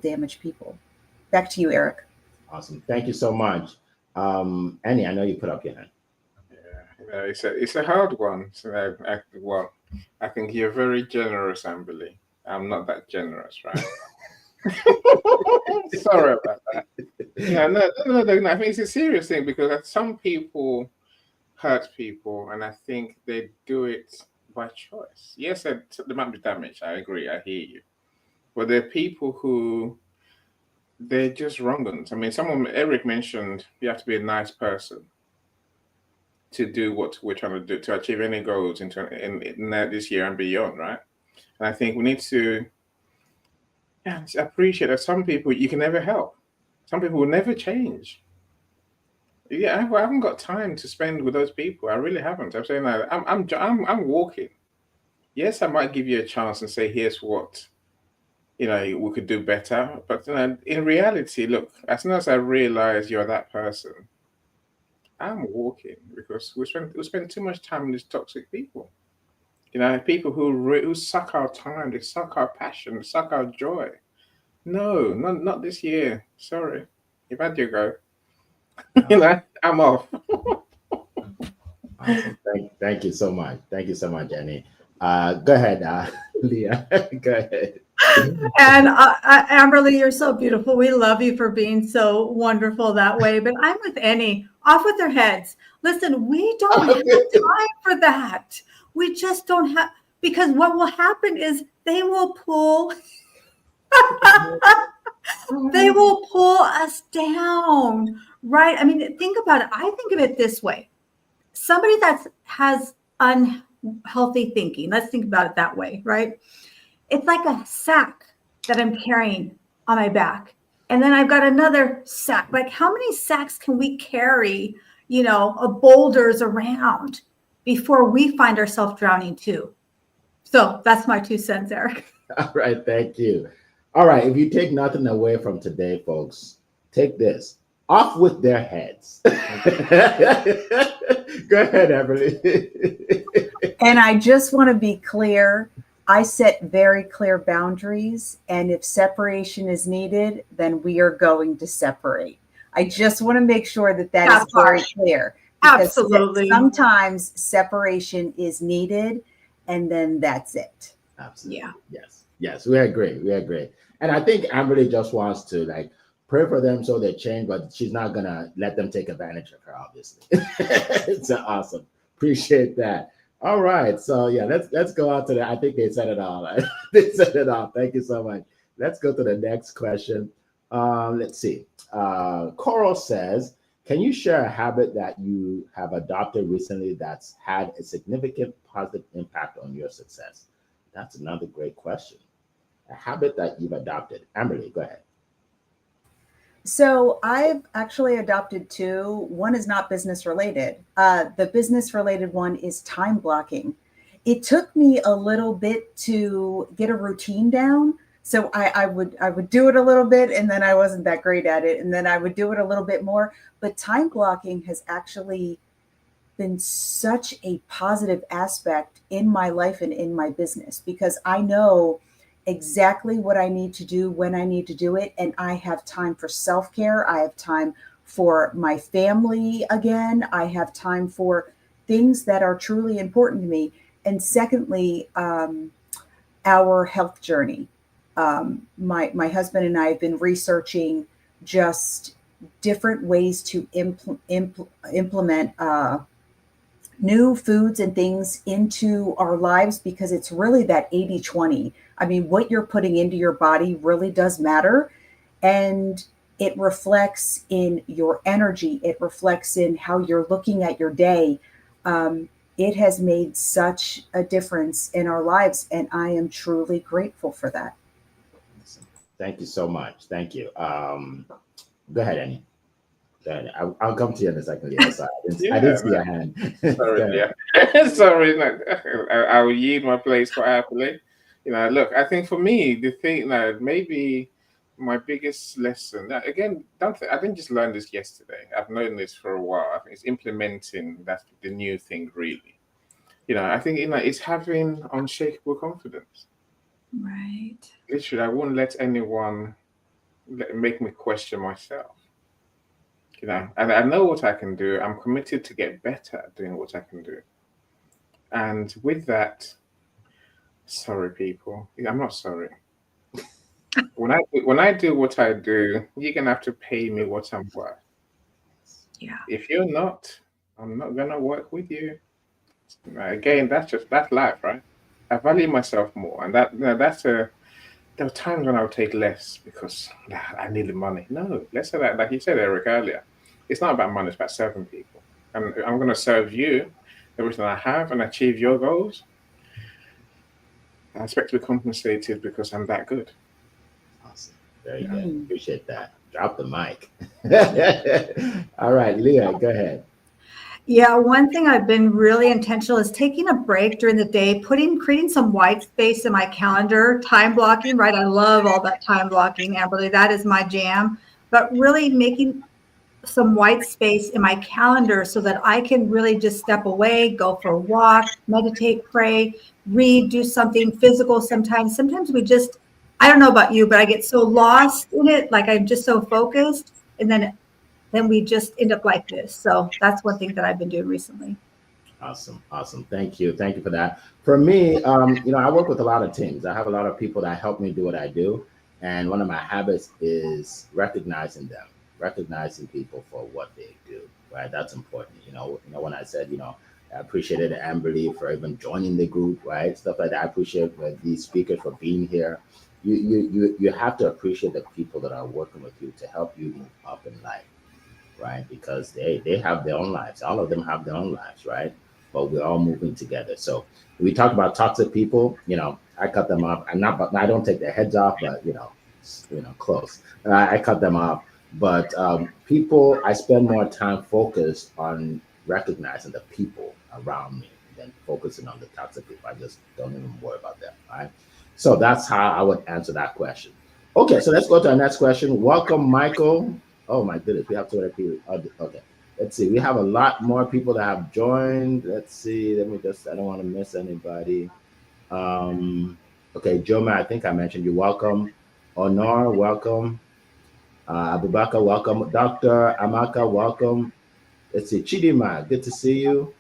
Back to you, Eric. Awesome. Thank you so much. Annie, I know you put up your hand. Yeah, it's a hard one. So I think you're very generous, Amberly. I'm not that generous, right? Sorry about that. Yeah, no. I think it's a serious thing, because some people hurt people, and I think they do it by choice. Yes, there might be damage. I agree. I hear you. But there are people who they're just wrong ones. I mean, Eric mentioned you have to be a nice person to do what we're trying to do, to achieve any goals in this year and beyond, right? And I think we need to appreciate that some people you can never help. Some people will never change. Yeah, I haven't got time to spend with those people. I really haven't. I'm saying that I'm walking. Yes, I might give you a chance and say, here's what we could do better. But in reality, look, as soon as I realize you're that person, I'm walking, because we spend too much time with these toxic people. People who suck our time, they suck our passion, they suck our joy. No, not this year. Sorry, you've had your go. I'm off. Awesome. Thank you so much. Thank you so much, Annie. Go ahead, Leah. Go ahead. And Amberly, you're so beautiful. We love you for being so wonderful that way. But I'm with Annie. Off with their heads. Listen, we don't have time for that. We just don't have, because what will happen is they will pull us down, right? I mean, think about it. I think of it this way. Somebody that has unhealthy thinking, let's think about it that way, right? It's like a sack that I'm carrying on my back. And then I've got another sack. Like, how many sacks can we carry, of boulders around before we find ourselves drowning too? So that's my 2 cents, Eric. All right. Thank you. All right. If you take nothing away from today, folks, take this. Off with their heads. Go ahead, Everly. And I just want to be clear. I set very clear boundaries, and if separation is needed, then we are going to separate. I just want to make sure that is very clear. Absolutely. Sometimes separation is needed, and then that's it. Absolutely. Yeah. Yes, we agree. And I think Amberly just wants to pray for them so they change, but she's not gonna let them take advantage of her, obviously. It's awesome. Appreciate that. All right, so yeah, let's go on to I think they said it all. Right? They said it all. Thank you so much. Let's go to the next question. Let's see. Coral says, can you share a habit that you have adopted recently that's had a significant positive impact on your success? That's another great question. A habit that you've adopted. Amberly, go ahead. So I've actually adopted 2. One is not business related. The business related one is time blocking. It took me a little bit to get a routine down. So I would do it a little bit, and then I wasn't that great at it. And then I would do it a little bit more. But time blocking has actually been such a positive aspect in my life and in my business, because I know exactly what I need to do when I need to do it. And I have time for self-care. I have time for my family again. I have time for things that are truly important to me. And secondly, our health journey. My husband and I have been researching just different ways to implement new foods and things into our lives, because it's really that 80-20. I mean, what you're putting into your body really does matter. And it reflects in your energy. It reflects in how you're looking at your day. It has made such a difference in our lives, and I am truly grateful for that. Thank you so much. Thank you. Go ahead, Annie. Go ahead. I'll come to you in a second. Leah. Sorry, I didn't see your hand. Sorry, yeah. Sorry, no, I will yield my place quite happily. Look, I think for me, the thing, maybe my biggest lesson, again, I didn't just learn this yesterday. I've known this for a while. I think it's implementing that's the new thing, really. I think, it's having unshakable confidence. Right. Literally, I won't let anyone make me question myself. And I know what I can do. I'm committed to get better at doing what I can do. And with that, sorry, people, I'm not sorry. When I do what I do, you're gonna have to pay me what I'm worth. Yeah. If you're not, I'm not gonna work with you. Again, that's life, right? I value myself more, and there are times when I'll take less because I need the money. No, let's say that, like you said, Eric, earlier, it's not about money, it's about serving people. And I'm going to serve you, everything I have, and achieve your goals. I expect to be compensated because I'm that good. Awesome. Very good. Appreciate that. Drop the mic. All right, Leah, go ahead. Yeah, one thing I've been really intentional is taking a break during the day, creating some white space in my calendar, time blocking, right? I love all that time blocking, Amberly. That is my jam. But really making some white space in my calendar so that I can really just step away, go for a walk, meditate, pray, read, do something physical sometimes. Sometimes I don't know about you, but I get so lost in it, like I'm just so focused, and then we just end up like this. So that's one thing that I've been doing recently. Awesome. Thank you for that. For me, I work with a lot of teams. I have a lot of people that help me do what I do, and one of my habits is recognizing people for what they do. Right, that's important. When I said, I appreciated Amberly for even joining the group, right? Stuff like that. I appreciate these speakers for being here. You have to appreciate the people that are working with you to help you move up in life. Right, because they have their own lives. All of them have their own lives, right? But we're all moving together. So we talk about toxic people. I cut them off. I don't take their heads off, but close. I cut them off. But people, I spend more time focused on recognizing the people around me than focusing on the toxic people. I just don't even worry about them. Right. So that's how I would answer that question. Okay, so let's go to our next question. Welcome, Michael. Oh my goodness, we have 200 people. Okay, let's see. We have a lot more people that have joined. Let's see. I don't want to miss anybody. Okay, Joma, I think I mentioned you. Welcome. Honor, welcome. Abubakar, welcome. Dr. Amaka, welcome. Let's see. Chidima, good to see you.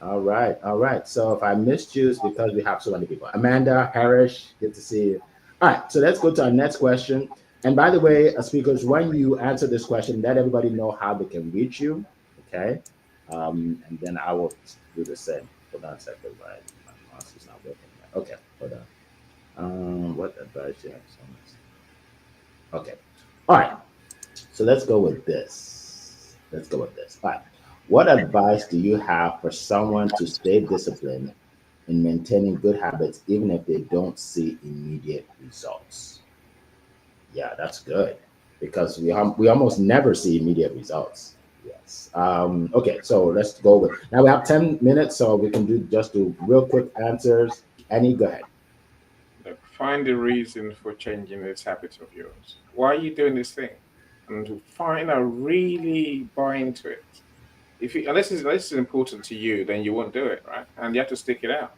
All right. So if I missed you, it's because we have so many people. Amanda, Harish, good to see you. All right, so let's go to our next question. And by the way, speakers, when you answer this question, let everybody know how they can reach you, okay? And then I will do the same. Hold on a second, right? My mouse is not working. Okay, hold on. What advice do you have? Okay, all right. So let's go with this. All right. What advice do you have for someone to stay disciplined in maintaining good habits, even if they don't see immediate results? Yeah, that's good because we almost never see immediate results. Yes. Okay, so let's go with now. We have 10 minutes, so we can do real quick answers. Annie, go ahead. Look, find the reason for changing this habit of yours. Why are you doing this thing? And really buy into it. Unless it's important to you, then you won't do it, right? And you have to stick it out.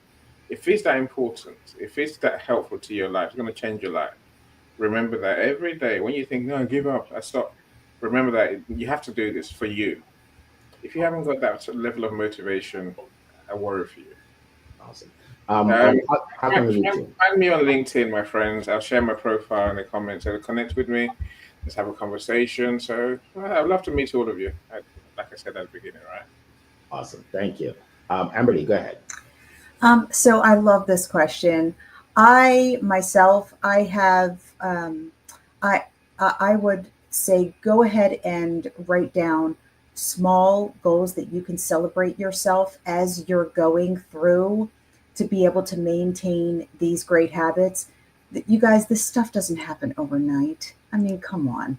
If it's that important, if it's that helpful to your life, it's going to change your life. Remember that every day when you think, no, give up, I stop. Remember that you have to do this for you. If you haven't got that level of motivation, I worry for you. Awesome. How can we find me on LinkedIn, my friends? I'll share my profile in the comments. So connect with me. Let's have a conversation. So I'd love to meet all of you. Like I said at the beginning, right? Awesome. Thank you. Amberly, go ahead. So I love this question. I myself, I have, I would say, go ahead and write down small goals that you can celebrate yourself as you're going through to be able to maintain these great habits. You guys, this stuff doesn't happen overnight. I mean, come on.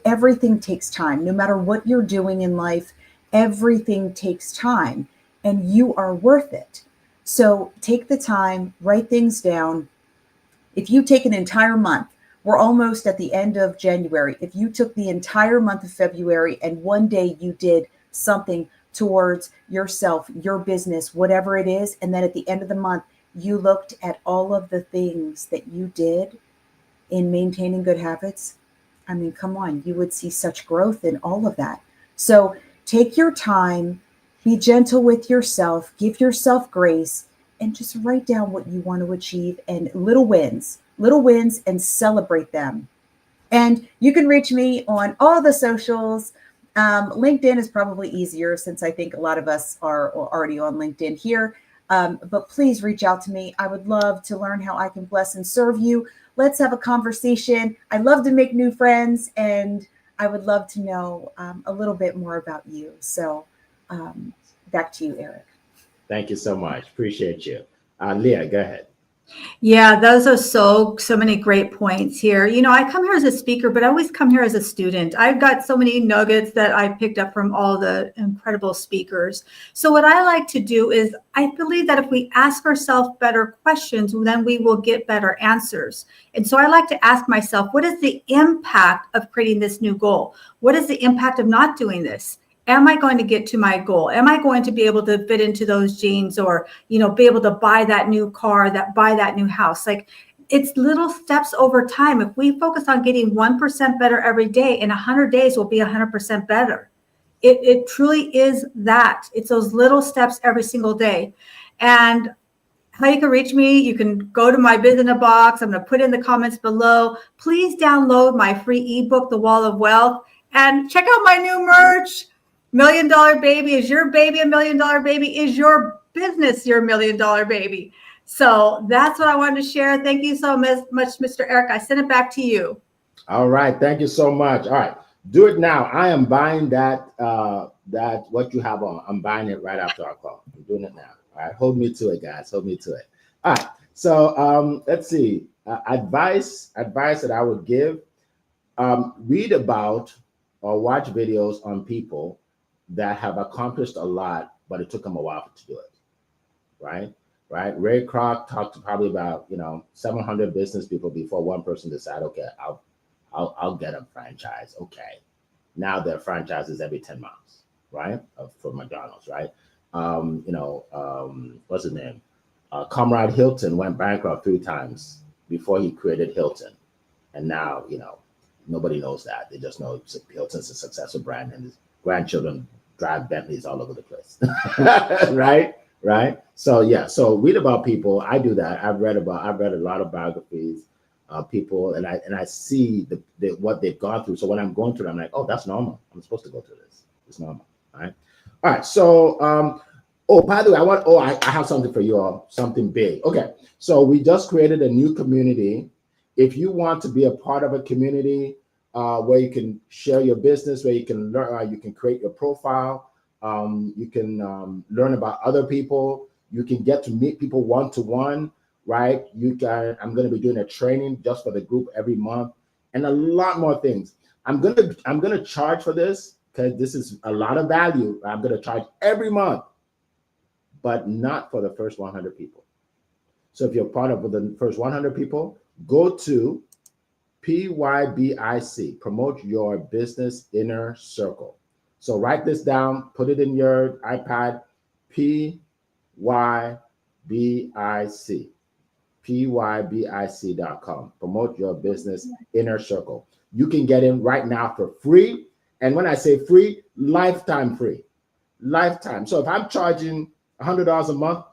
Everything takes time. No matter what you're doing in life, everything takes time, and you are worth it. So take the time, write things down. If you take an entire month, we're almost at the end of January. If you took the entire month of February and one day you did something towards yourself, your business, whatever it is, and then at the end of the month, you looked at all of the things that you did in maintaining good habits, I mean, come on, you would see such growth in all of that. So take your time, be gentle with yourself, give yourself grace, and just write down what you want to achieve and little wins, and celebrate them. And you can reach me on all the socials. LinkedIn is probably easier since I think a lot of us are already on LinkedIn here. But please reach out to me. I would love to learn how I can bless and serve you. Let's have a conversation. I love to make new friends, and I would love to know a little bit more about you. So back to you, Eric. Thank you so much. Appreciate you. Leah, go ahead. Yeah, those are so many great points here. You know, I come here as a speaker, but I always come here as a student. I've got so many nuggets that I picked up from all the incredible speakers. So what I like to do is I believe that if we ask ourselves better questions, then we will get better answers. And so I like to ask myself, what is the impact of creating this new goal? What is the impact of not doing this? Am I going to get to my goal? Am I going to be able to fit into those jeans, or, you know, be able to buy that new car, buy that new house? Like, it's little steps over time. If we focus on getting 1% better every day, in 100 days we'll be 100% better. It truly is that. It's those little steps every single day. And how you can reach me, you can go to my Biz in a Box. I'm going to put in the comments below. Please download my free ebook, The Wall of Wealth, and check out my new merch. $1 Million Baby. Is your baby $1 million baby? Is your business your $1 million baby? So that's what I wanted to share. Thank you so much, Mr. Eric. I send it back to you. All right. Thank you so much. All right. Do it now. I am buying that what you have on. I'm buying it right after our call. I'm doing it now. All right. Hold me to it, guys. Hold me to it. All right. So let's see. Advice that I would give. Read about or watch videos on people that have accomplished a lot, but it took them a while to do it, right? Ray Kroc talked to probably about 700 business people before one person decided, okay, I'll get a franchise. Okay, now their franchise is every 10 miles, right? For McDonald's, right? What's his name? Comrade Hilton went bankrupt 3 times before he created Hilton, and now nobody knows that. They just know Hilton's a successful brand, and his grandchildren drive Bentleys all over the place. right. So yeah, so read about people. I do that. I've read a lot of biographies of people, and I see what they've gone through. So when I'm going through it, I'm like, oh, that's normal. I'm supposed to go through this. It's normal. All right. So by the way, I have something for you all, something big. Okay. So we just created a new community. If you want to be a part of a community where you can share your business, where you can learn, you can create your profile, you can learn about other people, you can get to meet people one-to-one, right? I'm going to be doing a training just for the group every month, and a lot more things. I'm going to charge for this because this is a lot of value. I'm going to charge every month, but not for the first 100 people. So if you're part of the first 100 people, go to PYBIC, Promote Your Business Inner Circle. So write this down, put it in your iPad, PYBIC.com. Promote Your Business Inner Circle. You can get in right now for free. And when I say free, lifetime free. Lifetime. So if I'm charging $100 a month,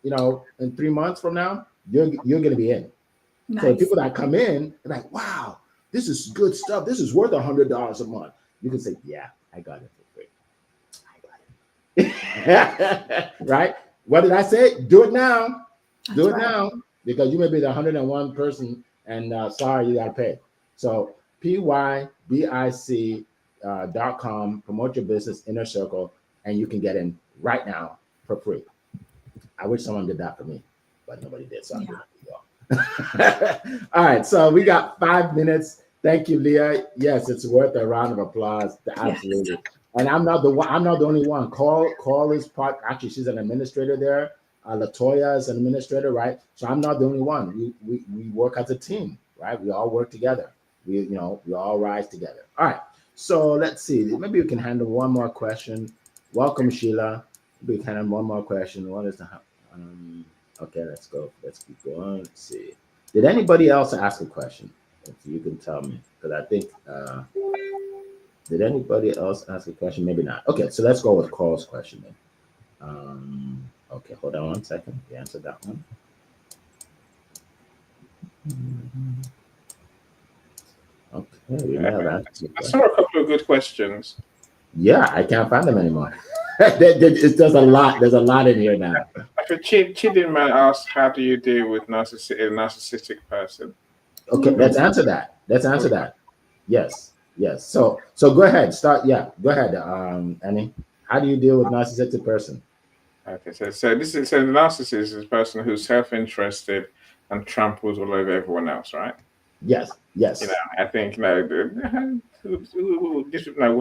in 3 months from now, you're going to be in. Nice. So the people that come in, they're like, wow, this is good stuff. This is worth $100 a month. You can say, yeah, I got it for free. I got it. Right? What did I say? Do it now. That's Do it right. now, because you may be the 101 person, and sorry, you got to pay. So pybic.com, promote your business inner circle, and you can get in right now for free. I wish someone did that for me, but nobody did. So I'm doing it for you all. All right, so we got 5 minutes. Thank you, Leah. Yes, it's worth a round of applause. Absolutely. Yes. And I'm not the one. I'm not the only one. Call is part. Actually, she's an administrator there. Latoya is an administrator, right? So I'm not the only one. We work as a team, right? We all work together. We all rise together. All right. So let's see. Maybe we can handle one more question. Welcome, Sheila. We can handle one more question. What is the okay, let's go. Let's keep going. Let's see. Did anybody else ask a question? If you can tell me, because I think did anybody else ask a question? Maybe not. Okay, so let's go with Carl's question then. Okay, hold on 1 second. We answered that one. Okay, yeah, I saw a couple of good questions. Yeah, I can't find them anymore. It's just a lot. There's a lot in here now. Chidinma asked, "How do you deal with a narcissistic person?" Okay, let's answer that. Yes. So go ahead. Start. Yeah, go ahead, Annie. How do you deal with narcissistic person? Okay, so this is the narcissist is a person who's self-interested and tramples all over everyone else, right? Yes. I think we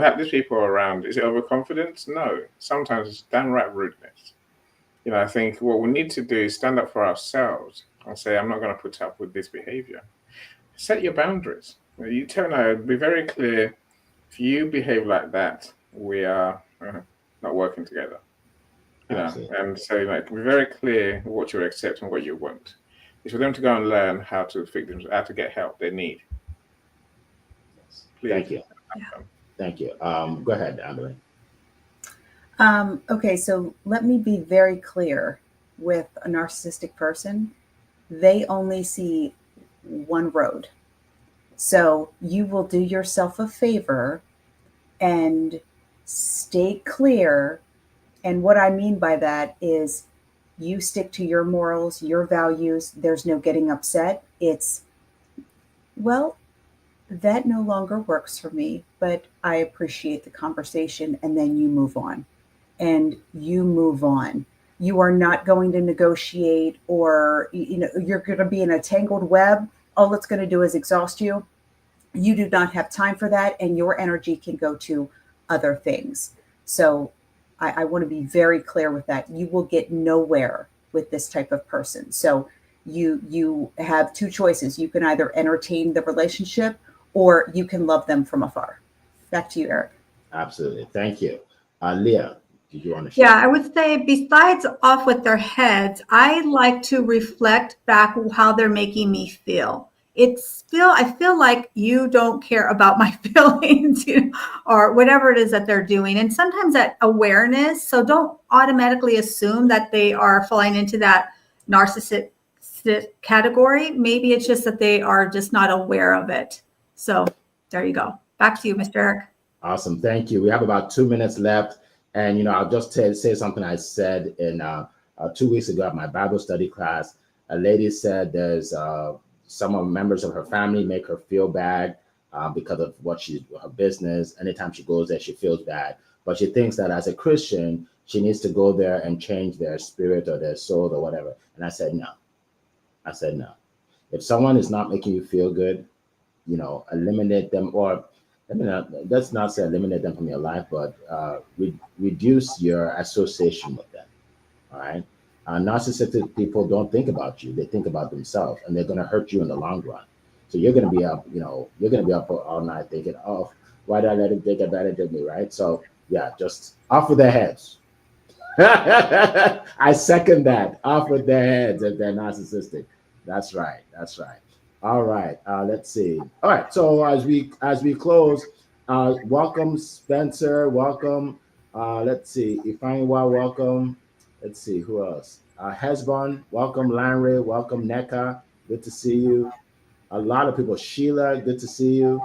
have these people around. Is it overconfidence? No. Sometimes it's downright rudeness. I think what we need to do is stand up for ourselves and say, I'm not going to put up with this behavior. Set your boundaries. You be very clear. If you behave like that, we are not working together. And so be very clear what you accept and what you won't. It's for them to go and learn how to how to get help they need. Please. Thank you. Thank you. Go ahead, Emily. Okay, so let me be very clear with a narcissistic person. They only see one road. So you will do yourself a favor and stay clear. And what I mean by that is you stick to your morals, your values. There's no getting upset. It's, well, that no longer works for me, but I appreciate the conversation. And then you move on. And you move on. You are not going to negotiate, or you're going to be in a tangled web. All it's going to do is exhaust you. You do not have time for that, and your energy can go to other things. So I want to be very clear with that. You will get nowhere with this type of person. So you have two choices. You can either entertain the relationship, or you can love them from afar. Back to you, Eric. Absolutely. Thank you. Leah, did you want to share? Yeah, I would say besides off with their heads, I like to reflect back how they're making me feel. I feel like you don't care about my feelings, or whatever it is that they're doing. And sometimes that awareness, so don't automatically assume that they are falling into that narcissistic category. Maybe it's just that they are just not aware of it. So there you go. Back to you, Mr. Eric. Awesome. Thank you. We have about 2 minutes left. And, I'll just say something I said in 2 weeks ago at my Bible study class. A lady said there's some members of her family make her feel bad because of her business. Anytime she goes there, she feels bad. But she thinks that as a Christian, she needs to go there and change their spirit or their soul or whatever. And I said, no. If someone is not making you feel good, eliminate them, or let's not say eliminate them from your life, but reduce your association with them. All right. Narcissistic people don't think about you; they think about themselves, and they're going to hurt you in the long run. So you're going to be up, you're going to be up all night thinking, "Oh, why did I let him take advantage of me?" Right? So yeah, just off with their heads. I second that. Off with their heads if they're narcissistic. That's right. All right. Let's see. All right. So as we close, welcome Spencer. Welcome. Let's see. Ifaniwa, welcome. Let's see who else. Hezbon, welcome. Lanre, welcome. Neka, good to see you. A lot of people. Sheila, good to see you.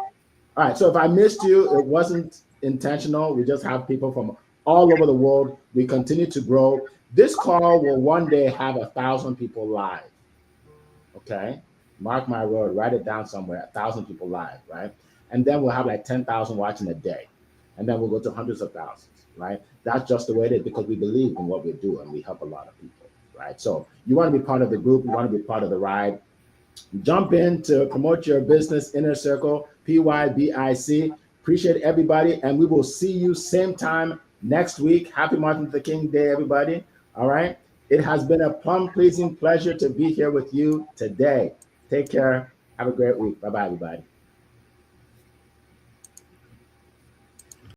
All right. So if I missed you, it wasn't intentional. We just have people from all over the world. We continue to grow. This call will one day have 1,000 people live. Okay. Mark my word, write it down somewhere. 1,000 people live, right? and then we'll have like 10,000 watching a day, and then we'll go to hundreds of thousands, right? That's just the way it is because we believe in what we do and we help a lot of people, right? So you want to be part of the group, you want to be part of the ride. Jump in to promote your business, Inner Circle, PYBIC. Appreciate everybody, and we will see you same time next week. Happy Martin Luther King Day, everybody. All right. It has been a plum-pleasing pleasure to be here with you today. Take care. Have a great week. Bye-bye, everybody.